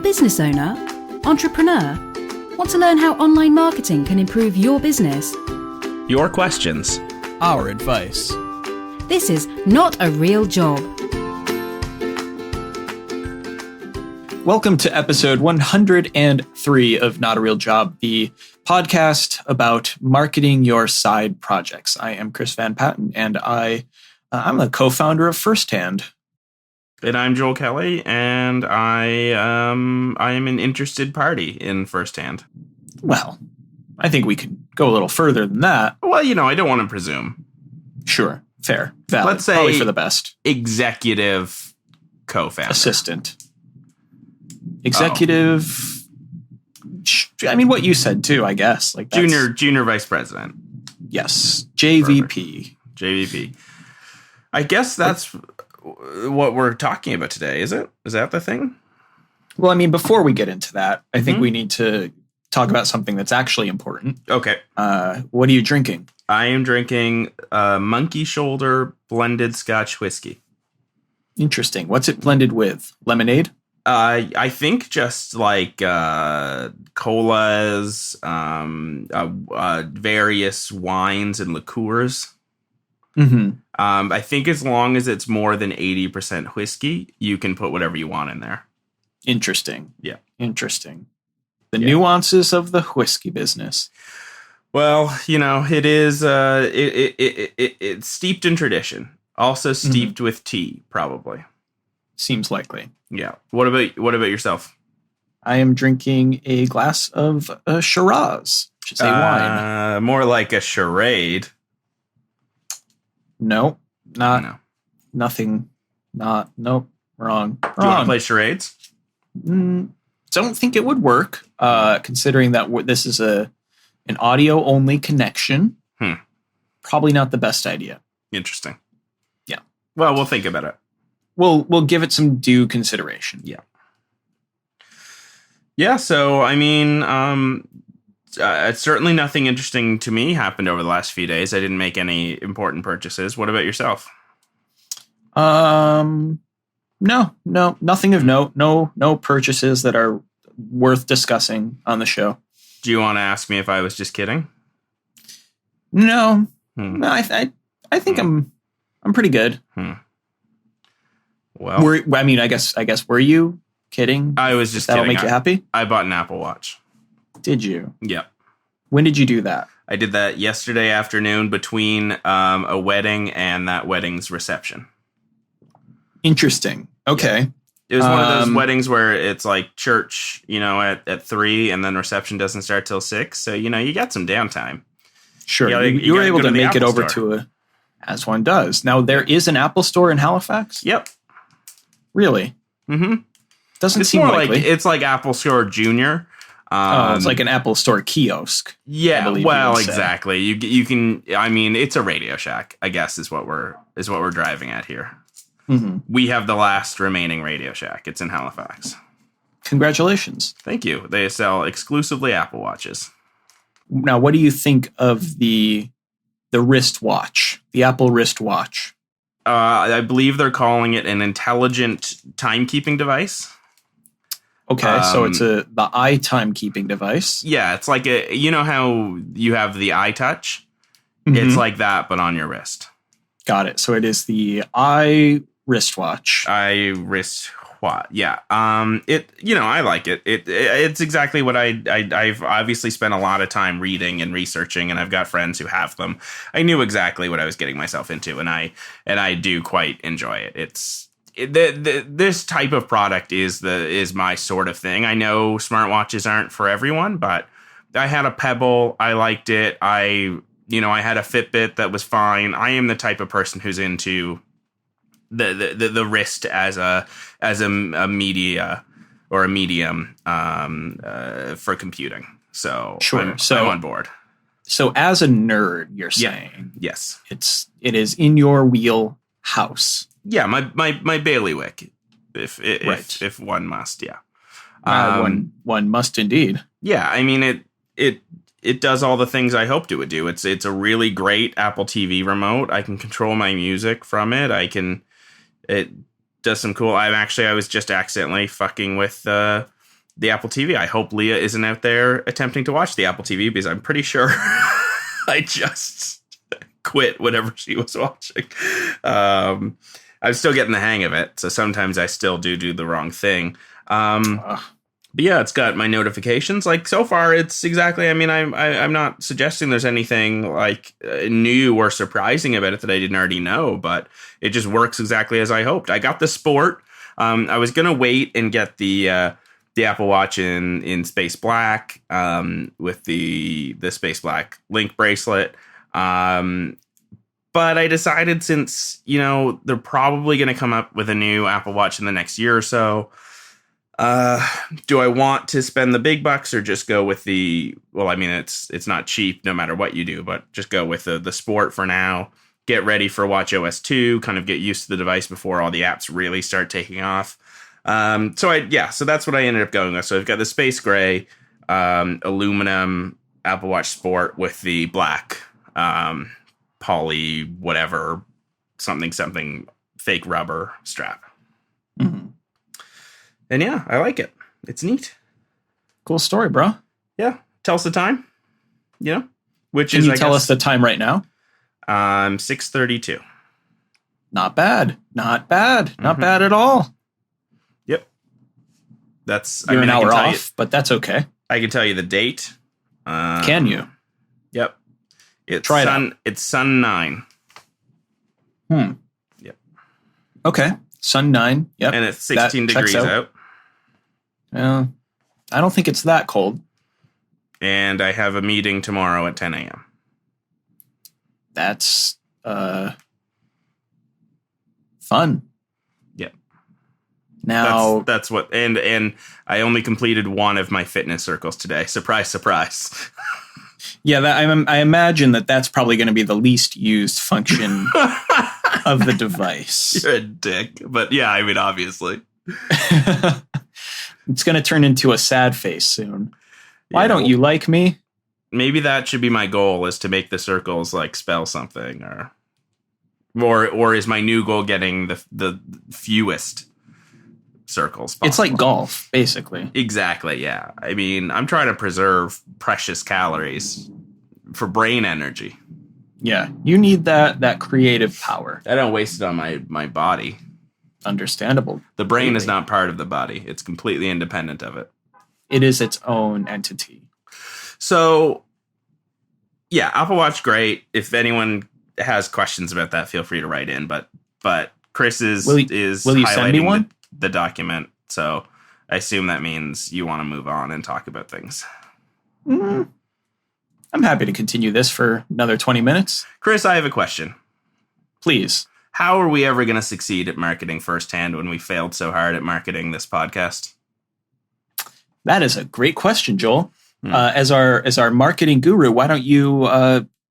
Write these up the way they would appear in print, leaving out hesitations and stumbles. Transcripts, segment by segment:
business owner? Entrepreneur? Want to learn how online marketing can improve your business? Your questions. Our advice. This is Not a Real Job. Welcome to episode 103 of Not a Real Job, the podcast about marketing your side projects. I am Chris Van Patten, and I'm a co-founder of Firsthand. And I'm Joel Kelly, and I am an interested party in Firsthand. Well, I think we could go a little further than that. Well, I don't want to presume. Sure, fair, valid. Let's say probably for the best. Executive co-founder. Assistant. Executive. I mean, what you said too, I guess. Like junior vice president. Yes, JVP. Perfect. JVP. I guess that's what we're talking about today, is it? Is that the thing? Well, I mean, before we get into that, I think we need to talk about something that's actually important. Okay. What are you drinking? I am drinking Monkey Shoulder blended Scotch whiskey. Interesting. What's it blended with? Lemonade? I think just like colas, various wines and liqueurs. Mm-hmm. I think as long as it's more than 80% whiskey, you can put whatever you want in there. Interesting. Yeah. Interesting. The nuances of the whiskey business. Well, it is it's steeped in tradition. Also steeped with tea, probably. Seems likely. Yeah. What about yourself? I am drinking a glass of Shiraz, which is a wine. More like a charade. No, nothing. Nope. Wrong. Do you want to play charades? Don't think it would work, considering that this is an audio only connection. Probably not the best idea. Interesting. Yeah. Well, we'll think about it. We'll give it some due consideration. Yeah. Yeah. So, I mean, certainly nothing interesting to me happened over the last few days. I didn't make any important purchases. What about yourself? No, nothing of note. No purchases that are worth discussing on the show. Do you want to ask me if I was just kidding? No, I think I'm pretty good. Well, I guess were you kidding? I was just That'll kidding. make you happy? I bought an Apple Watch. Did you? Yeah. When did you do that? I did that yesterday afternoon between a wedding and that wedding's reception. Interesting. Okay. Yeah. It was one of those weddings where it's like church, at 3 and then reception doesn't start till 6. So, you got some downtime. Sure. You were able to make it over to as one does. Now, there is an Apple store in Halifax? Yep. Really? Mm-hmm. Doesn't it's seem more likely. It's like Apple Store Junior. It's like an Apple Store kiosk. Yeah, well, exactly. You can. I mean, it's a Radio Shack, I guess, is what we're driving at here. Mm-hmm. We have the last remaining Radio Shack. It's in Halifax. Congratulations! Thank you. They sell exclusively Apple Watches. Now, what do you think of the wristwatch, the Apple wristwatch? I believe they're calling it an intelligent timekeeping device. Okay, so it's the eye timekeeping device. Yeah, it's like how you have the iTouch? It's like that, but on your wrist. Got it. So it is the eye wristwatch. Yeah. I like it. It's exactly what I've obviously spent a lot of time reading and researching, and I've got friends who have them. I knew exactly what I was getting myself into, and I do quite enjoy it. This type of product is my sort of thing. I know smartwatches aren't for everyone, but I had a Pebble. I liked it. I had a Fitbit that was fine. I am the type of person who's into the wrist as a media or a medium for computing. So sure. I'm on board. So as a nerd, you're saying, yes, it is in your wheelhouse. Yeah, my bailiwick, if one must. Yeah, one must indeed. Yeah, I mean it does all the things I hoped it would do. It's a really great Apple TV remote. I can control my music from it. It does some cool. I was just accidentally fucking with the Apple TV. I hope Leah isn't out there attempting to watch the Apple TV because I'm pretty sure I just quit whatever she was watching. I'm still getting the hang of it, so sometimes I still do the wrong thing. But yeah, it's got my notifications. Like, so far, it's exactly. I mean, I'm not suggesting there's anything like new or surprising about it that I didn't already know, but it just works exactly as I hoped. I got the Sport. I was gonna wait and get the Apple Watch in Space Black with the Space Black Link bracelet. But I decided, since, you know, they're probably going to come up with a new Apple Watch in the next year or so, do I want to spend the big bucks or just go with well, I mean, it's not cheap no matter what you do, but just go with the Sport for now, get ready for WatchOS 2, kind of get used to the device before all the apps really start taking off. So that's what I ended up going with. So I've got the space gray, aluminum Apple Watch Sport with the black, poly, whatever, something fake rubber strap. Mm-hmm. And yeah, I like it. It's neat. Cool story, bro. Yeah. Tell us the time, you know, which Can is, you I tell guess, us the time right now? 6:32. Not bad. Not bad. Not Mm-hmm. bad at all. Yep. That's, You're an hour I can off, but that's okay. I can tell you the date. Can you? Yep. It's Try it out. It's Sun 9. Yep. Okay. Sun 9. Yep. And it's 16 That checks degrees out. I don't think it's that cold. And I have a meeting tomorrow at 10 a.m. That's fun. Yep. Now that's what, and I only completed one of my fitness circles today. Surprise, surprise. yeah, I imagine that's probably going to be the least used function of the device. You're a dick. But yeah, I mean, obviously. It's going to turn into a sad face soon. Why Yeah, don't you like me? Maybe that should be my goal, is to make the circles like spell something, or is my new goal getting the fewest circles possible? It's like golf, basically. Exactly, yeah. I mean, I'm trying to preserve precious calories for brain energy. Yeah, you need that creative power. I don't waste it on my body. Understandable. The brain is Completely. not part of the body. It's completely independent of it. It is its own entity. So, yeah, Apple Watch, great. If anyone has questions about that, feel free to write in. But Chris is Will you highlighting send me one? the document. So I assume that means you want to move on and talk about things. I'm happy to continue this for another 20 minutes. Chris, I have a question. Please. How are we ever going to succeed at marketing firsthand when we failed so hard at marketing this podcast? That is a great question, Joel. As our marketing guru, why don't you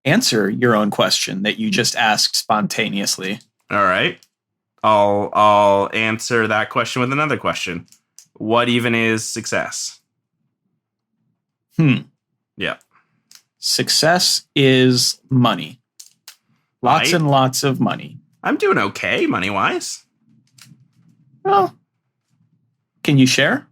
answer your own question that you just asked spontaneously? All right. I'll answer that question with another question. What even is success? Yeah. Success is money. Lots Right. and lots of money. I'm doing okay money-wise. Well, can you share?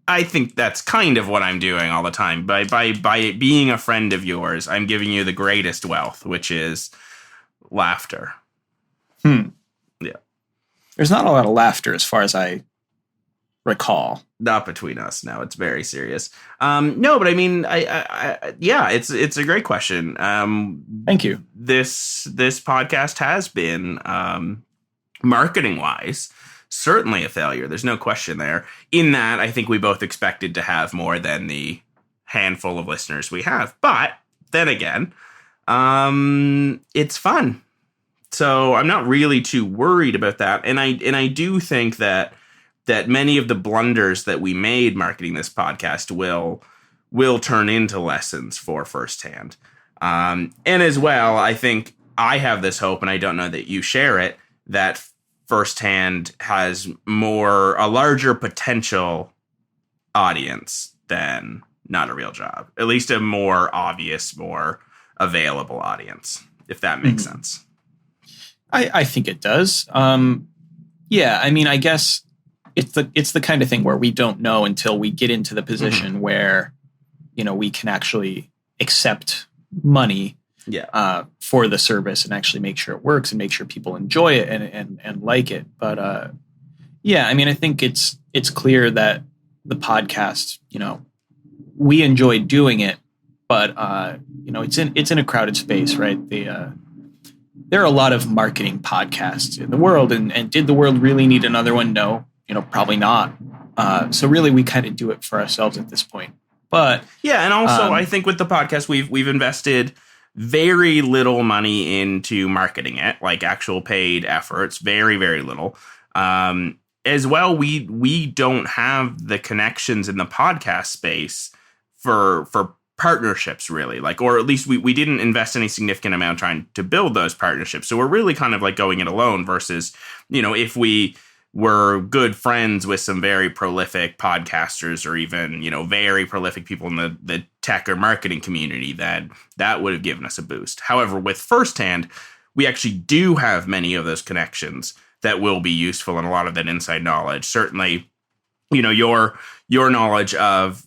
I think that's kind of what I'm doing all the time. By being a friend of yours, I'm giving you the greatest wealth, which is laughter. Yeah. There's not a lot of laughter as far as I recall. Not between us. No, it's very serious. No, but I mean, yeah, it's a great question. Thank you. This podcast has been, marketing wise, certainly a failure. There's no question there. In that, I think we both expected to have more than the handful of listeners we have. But then again, it's fun. So I'm not really too worried about that. And I do think that many of the blunders that we made marketing this podcast will turn into lessons for firsthand. And as well, I think I have this hope, and I don't know that you share it, that firsthand has a larger potential audience than Not a Real Job. At least a more obvious, more available audience, if that makes sense. I think it does. Yeah, I mean, I guess it's the kind of thing where we don't know until we get into the position where, we can actually accept money for the service and actually make sure it works and make sure people enjoy it and like it. But I think it's clear that the podcast, we enjoy doing it, but it's in a crowded space, right? There are a lot of marketing podcasts in the world, and did the world really need another one? No, probably not. So really, we kind of do it for ourselves at this point. But and also I think with the podcast, we've invested very little money into marketing it, like actual paid efforts, very, very little. As well, we don't have the connections in the podcast space for partnerships, really, or at least we didn't invest any significant amount trying to build those partnerships. So we're really kind of like going it alone versus, if we were good friends with some very prolific podcasters or even, very prolific people in the tech or marketing community, that would have given us a boost. However, with Firsthand, we actually do have many of those connections that will be useful and a lot of that inside knowledge. Certainly, your knowledge of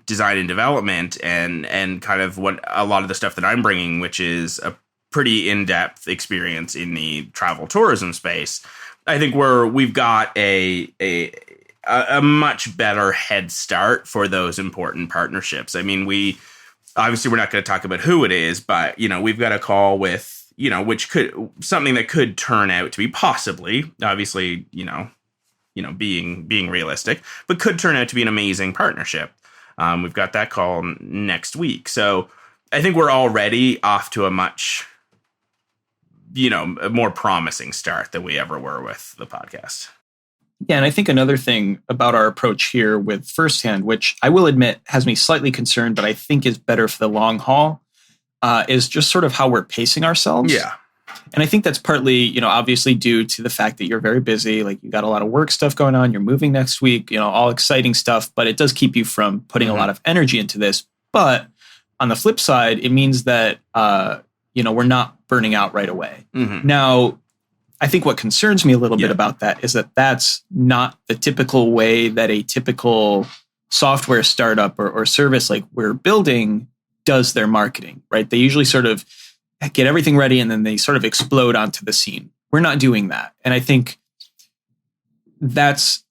design and development and kind of what a lot of the stuff that I'm bringing, which is a pretty in-depth experience in the travel tourism space. I think we've got a much better head start for those important partnerships. I mean, we're not going to talk about who it is, but we've got a call with which could something that could turn out to be possibly, obviously, being realistic, but could turn out to be an amazing partnership. We've got that call next week. So I think we're already off to a much, a more promising start than we ever were with the podcast. Yeah, and I think another thing about our approach here with Firsthand, which I will admit has me slightly concerned, but I think is better for the long haul, is just sort of how we're pacing ourselves. Yeah. And I think that's partly, obviously due to the fact that you're very busy, like you got a lot of work stuff going on, you're moving next week, all exciting stuff, but it does keep you from putting a lot of energy into this. But on the flip side, it means that, we're not burning out right away. Now, I think what concerns me a little bit about that is that that's not the typical way that a typical software startup or service like we're building does their marketing, right? They usually sort of get everything ready and then they sort of explode onto the scene. We're not doing that. And I think that's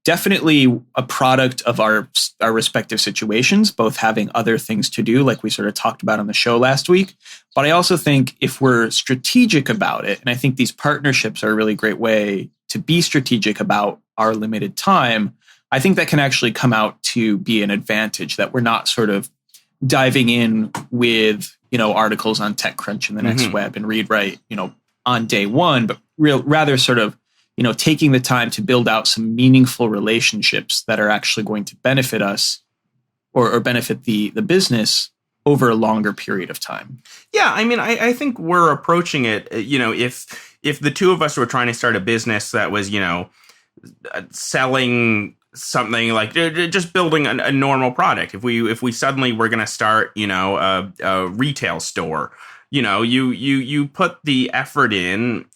definitely a product of our respective situations, both having other things to do, like we sort of talked about on the show last week. But I also think if we're strategic about it, and I think these partnerships are a really great way to be strategic about our limited time, I think that can actually come out to be an advantage, that we're not sort of diving in with, articles on TechCrunch and the Next Web and Read Write, on day one, but rather sort of, taking the time to build out some meaningful relationships that are actually going to benefit us or benefit the business over a longer period of time. Yeah, I mean, I think we're approaching it, if the two of us were trying to start a business that was, selling something like just building a normal product. If we suddenly were going to start, a retail store, you put the effort in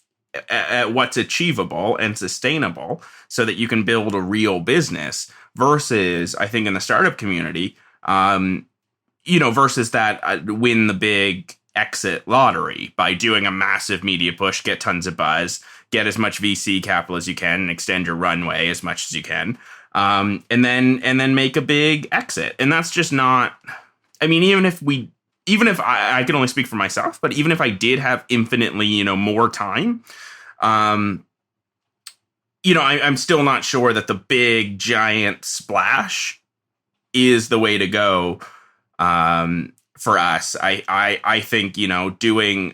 at what's achievable and sustainable so that you can build a real business versus, I think in the startup community, versus that win the big exit lottery by doing a massive media push, get tons of buzz, get as much VC capital as you can and extend your runway as much as you can. And then make a big exit. And that's just not, I mean, even if I can only speak for myself, but even if I did have infinitely, more time, I'm still not sure that the big giant splash is the way to go. For us, I think, building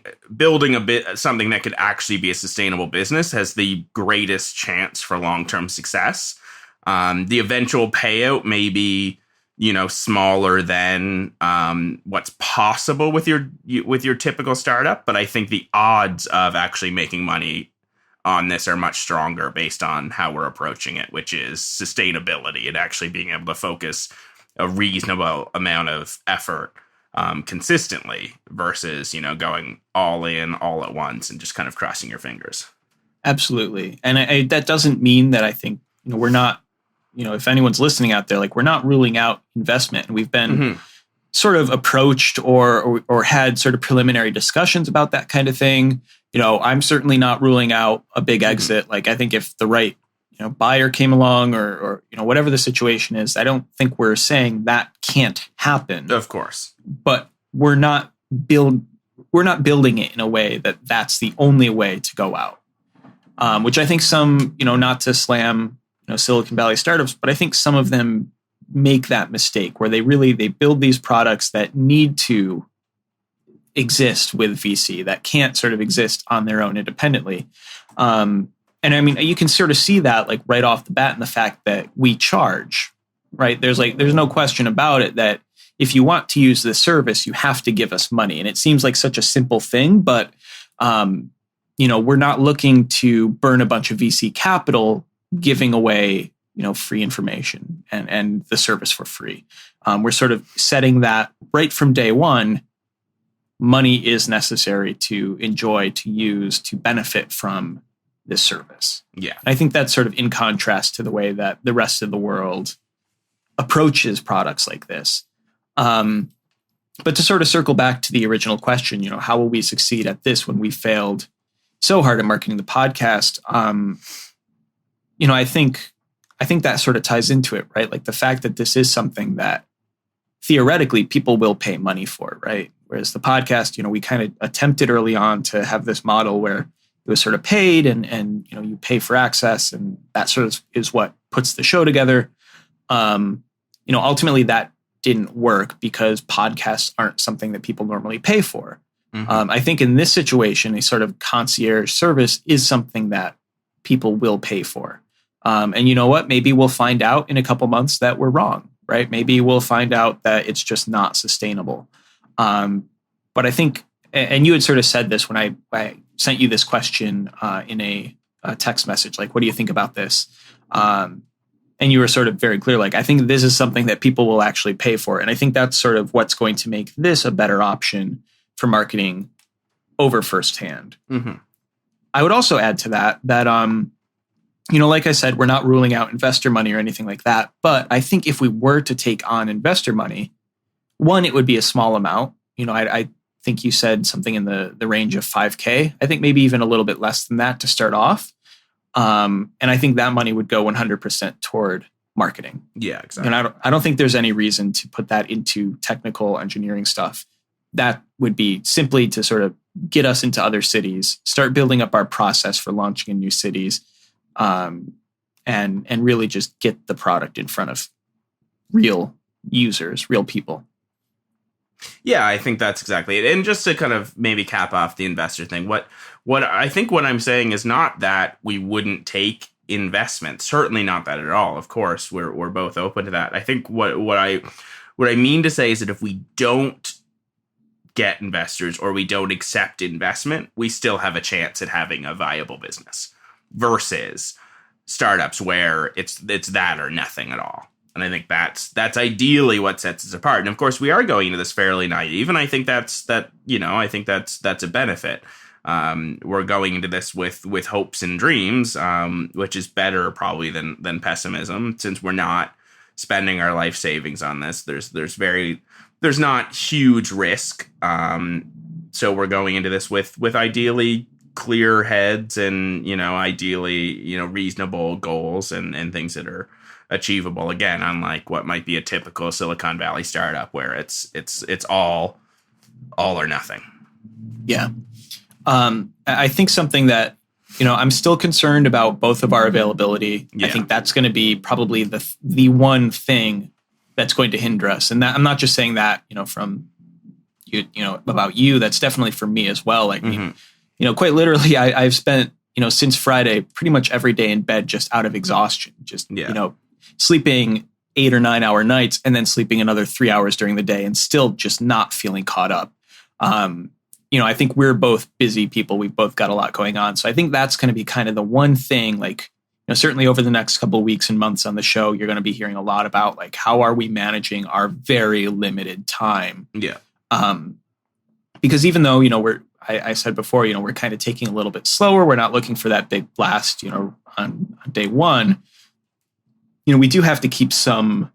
something that could actually be a sustainable business has the greatest chance for long-term success. The eventual payout may be, smaller than what's possible with your typical startup, but I think the odds of actually making money on this are much stronger based on how we're approaching it, which is sustainability and actually being able to focus a reasonable amount of effort consistently versus, going all in all at once and just kind of crossing your fingers. Absolutely. And that doesn't mean that I think, we're not, if anyone's listening out there, like we're not ruling out investment. And we've been sort of approached or had sort of preliminary discussions about that kind of thing. I'm certainly not ruling out a big exit. Like I think if the right, buyer came along or whatever the situation is, I don't think we're saying that can't happen. Of course. But we're not building it in a way that that's the only way to go out. Which I think some, not to slam, Silicon Valley startups, but I think some of them make that mistake where they build these products that need to exist with VC, that can't sort of exist on their own independently. And I mean, you can sort of see that like right off the bat in the fact that we charge, right? There's no question about it that if you want to use this service, you have to give us money. And it seems like such a simple thing, but, we're not looking to burn a bunch of VC capital giving away, free information and the service for free. We're sort of setting that right from day one. Money is necessary to enjoy, to use, to benefit from this service. Yeah. And I think that's sort of in contrast to the way that the rest of the world approaches products like this. But to sort of circle back to the original question, how will we succeed at this when we failed so hard at marketing the podcast? I think that sort of ties into it, right? Like the fact that this is something that theoretically people will pay money for, right? Whereas the podcast, we kind of attempted early on to have this model where it was sort of paid and you pay for access, and that sort of is what puts the show together. Ultimately that didn't work because podcasts aren't something that people normally pay for. I think in this situation, a sort of concierge service is something that people will pay for. And you know what? Maybe we'll find out in a couple months that we're wrong, right? Maybe we'll find out that it's just not sustainable. But I think, and you had sort of said this when I sent you this question in a text message, like, what do you think about this? And you were sort of very clear, like, I think this is something that people will actually pay for. And I think that's sort of what's going to make this a better option for marketing over firsthand. I would also add to that, like I said, we're not ruling out investor money or anything like that. But I think if we were to take on investor money, one, it would be a small amount. I think you said something in the range of $5,000. I think maybe even a little bit less than that to start off. And I think that money would go 100% toward marketing. Yeah, exactly. And I don't think there's any reason to put that into technical engineering stuff. That would be simply to sort of get us into other cities, start building up our process for launching in new cities, and really just get the product in front of real users, real people. Yeah, I think that's exactly it. And just to kind of maybe cap off the investor thing, what I think what I'm saying is not that we wouldn't take investment. Certainly not that at all. Of course, we're both open to that. I think what I mean to say is that if we don't get investors or we don't accept investment, we still have a chance at having a viable business versus startups where it's that or nothing at all. And I think that's ideally what sets us apart. And of course, we are going into this fairly naive, and I think that's a benefit. We're going into this with hopes and dreams, which is better probably than pessimism, since we're not spending our life savings on this. There's not huge risk. So we're going into this with ideally clear heads and, ideally, reasonable goals and things that are achievable. Again, unlike what might be a typical Silicon Valley startup where it's all or nothing. Yeah. I think something that, I'm still concerned about both of our availability. Yeah. I think that's going to be probably the one thing that's going to hinder us. And that I'm not just saying that, from you, about you, that's definitely for me as well. Like, quite literally, I've spent, since Friday, pretty much every day in bed, just out of exhaustion, sleeping 8 or 9 hour nights and then sleeping another 3 hours during the day and still just not feeling caught up. I think we're both busy people. We've both got a lot going on. So I think that's going to be kind of the one thing, like, certainly over the next couple of weeks and months on the show, you're going to be hearing a lot about, like, how are we managing our very limited time? Yeah. Because even though, I said before, we're kind of taking a little bit slower. We're not looking for that big blast, on day one. we do have to keep some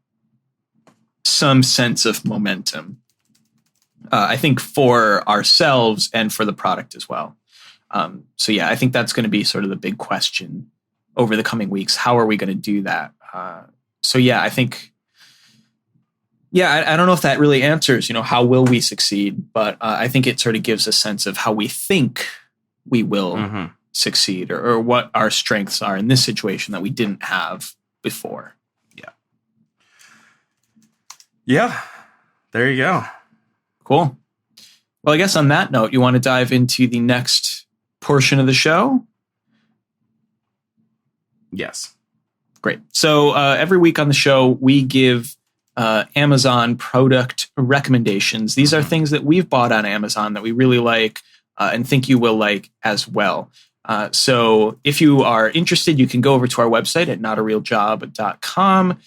sense of momentum. I think for ourselves and for the product as well. So yeah, I think that's going to be sort of the big question over the coming weeks. How are we going to do that? So yeah, I think, I don't know if that really answers, how will we succeed? But I think it sort of gives a sense of how we think we will succeed, or what our strengths are in this situation that we didn't have before. Yeah. There you go. Cool. Well, I guess on that note, you want to dive into the next portion of the show? Yes. Great. So every week on the show, we give Amazon product recommendations. These are things that we've bought on Amazon that we really like and think you will like as well. So if you are interested, you can go over to our website at notarealjob.com.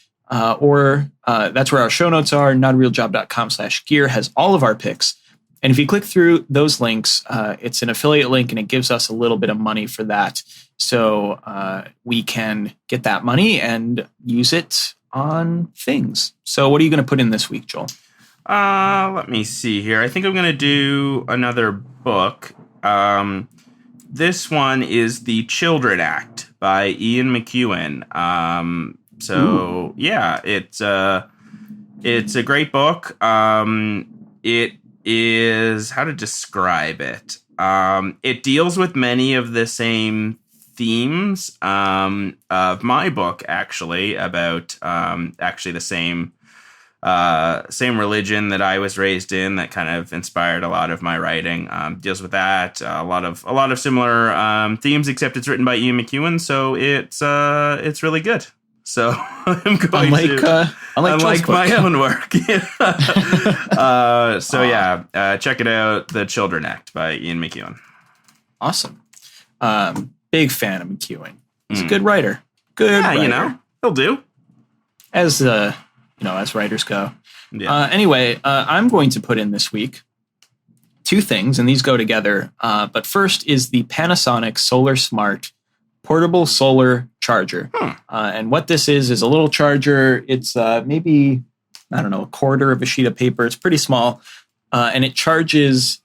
Or that's where our show notes are. notarealjob.com/gear has all of our picks. And if you click through those links, it's an affiliate link and it gives us a little bit of money for that. So we can get that money and use it on things. So what are you going to put in this week, Joel? Let me see here. I think I'm going to do another book. This one is The Children Act by Ian McEwan. So yeah, it's a great book. It is, how to describe it. It deals with many of the same themes of my book, actually, about actually the same religion that I was raised in that kind of inspired a lot of my writing. Deals with that, a lot of similar themes, except it's written by Ian McEwan, so it's really good. So I'm going unlike my own work. Check it out. The Children Act by Ian McEwan. Awesome. Big fan of McEwan. He's a good writer. Good writer. He'll do. As writers go. Yeah. Anyway, I'm going to put in this week two things, and these go together. But first is the Panasonic Solar Smart portable solar charger. And what this is a little charger. It's maybe, a quarter of a sheet of paper. It's pretty small. And it charges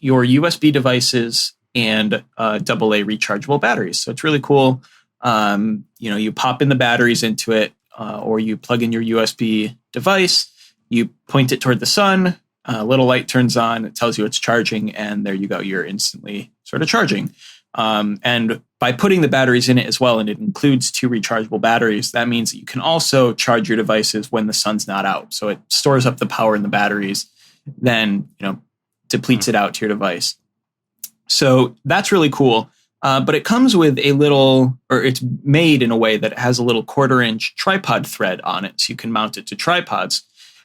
your USB devices and AA rechargeable batteries. So it's really cool. You pop in the batteries into it, or you plug in your USB device, you point it toward the sun, a little light turns on, it tells you it's charging, and there you go. You're instantly sort of charging. And by putting the batteries in it as well, and it includes 2 rechargeable batteries, that means that you can also charge your devices when the sun's not out. So it stores up the power in the batteries, then, depletes it out to your device. So that's really cool. But it comes with it's made in a way that it has a little 1/4-inch tripod thread on it, so you can mount it to tripods.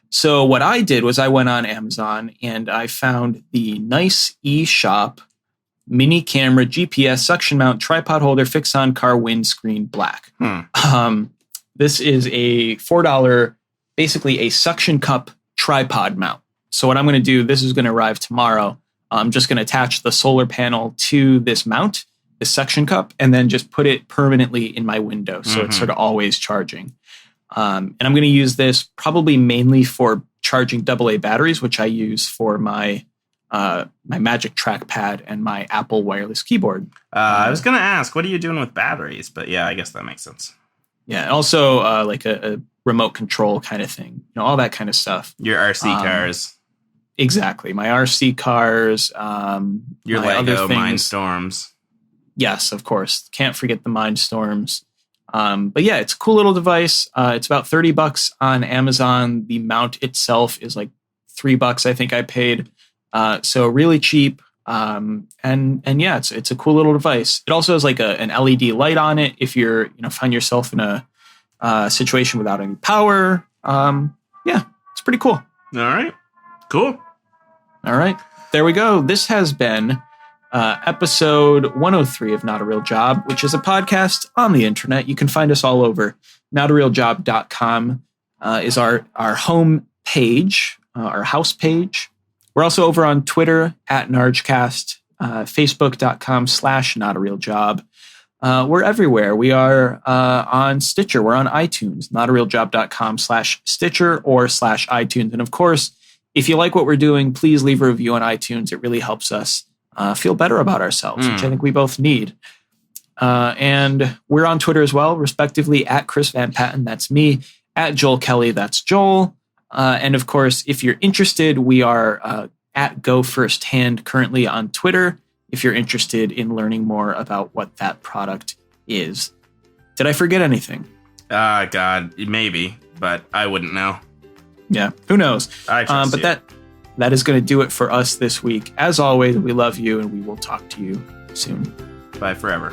So what I did was I went on Amazon and I found the Nice eShop mini camera GPS suction mount tripod holder fix on car windscreen black. This is a $4, basically a suction cup tripod mount. So what I'm going to do, this is going to arrive tomorrow. I'm just going to attach the solar panel to this mount, this suction cup, and then just put it permanently in my window. So it's sort of always charging. And I'm going to use this probably mainly for charging AA batteries, which I use for my Magic Trackpad and my Apple wireless keyboard. I was going to ask, what are you doing with batteries? But yeah, I guess that makes sense. Yeah, and also like a remote control kind of thing, all that kind of stuff. Your RC cars. Exactly. My RC cars. Your Lego Mindstorms. Yes, of course. Can't forget the Mindstorms. But yeah, it's a cool little device. It's about $30 on Amazon. The mount itself is like $3, I think I paid. So really cheap. And yeah, it's a cool little device. It also has like an LED light on it if you're, find yourself in a situation without any power. Yeah, it's pretty cool. All right. Cool. All right. There we go. This has been episode 103 of Not a Real Job, which is a podcast on the internet. You can find us all over. notarealjob.com is our home page, our house page. We're also over on Twitter at NARJcast, Facebook.com/notarealjob. We're everywhere. We are on Stitcher. We're on iTunes, notarealjob.com/Stitcher or /iTunes. And of course, if you like what we're doing, please leave a review on iTunes. It really helps us feel better about ourselves, which I think we both need. And we're on Twitter as well, respectively, at Chris Van Patten, that's me, at Joel Kelly, that's Joel. And of course, if you're interested, we are at Go Firsthand currently on Twitter, if you're interested in learning more about what that product is. Did I forget anything? God, maybe, but I wouldn't know. Yeah, who knows? I trust but you. that is going to do it for us this week. As always, we love you, and we will talk to you soon. Bye forever.